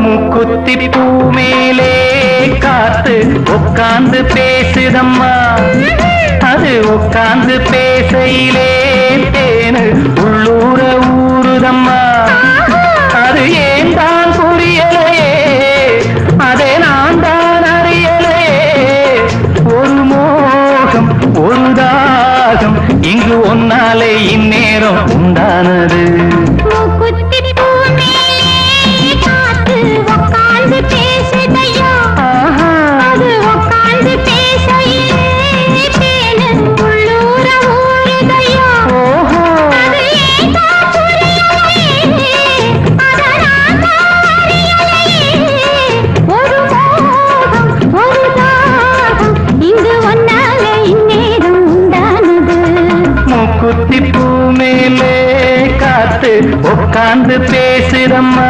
மூக்குத்தி பூ மேலே காத்து உட்கார்ந்து பேசுதம்மா. அது உட்கார்ந்து பேசையிலே தேனு உள்ளூர ஊறுதம்மா. அது ஏன் தான் புரியலையே, அதை நான் தான் அறியலையே. ஒரு மோகம் ஒரு தாகம் இங்கு ஒன்னாலே இந்நேரம் உண்டானது. குத்தி பூ மேலே காத்து உட்கார்ந்து பேசுதம்மா.